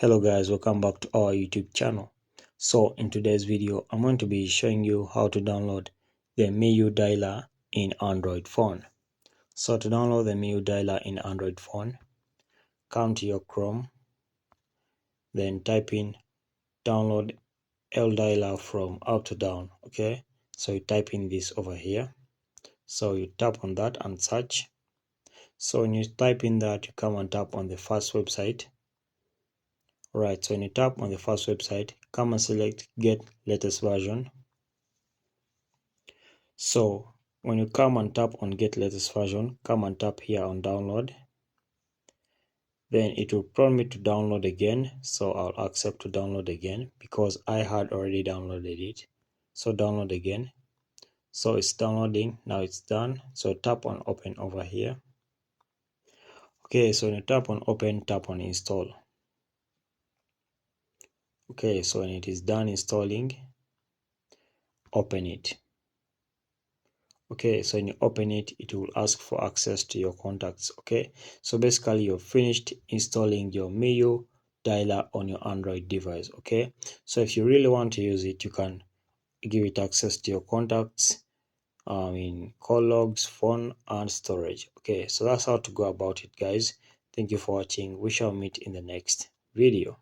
Hello guys, welcome back to our YouTube channel. So in today's video, I'm going to be showing you how to download the Miui dialer in Android phone. So to download the Miui dialer in Android phone, come to your Chrome, then type in download L dialer from up to down. Okay, so you type in this over here. So you tap on that and search. So when you type in that, you come and tap on the first website. Right, so when you tap on the first website, come and select get latest version. So when you come and tap on get latest version, come and tap here on download. Then it will prompt me to download again. So I'll accept to download again because I had already downloaded it. So download again. So it's downloading. Now it's done. So tap on open over here. Okay, so when you tap on open, tap on install. Okay, so when it is done installing, open it. Okay, so when you open it, it will ask for access to your contacts. Okay, so basically you've finished installing your Miui dialer on your Android device. Okay, so if you really want to use it, you can give it access to your contacts, in call logs, phone, and storage. Okay, so that's how to go about it, guys. Thank you for watching. We shall meet in the next video.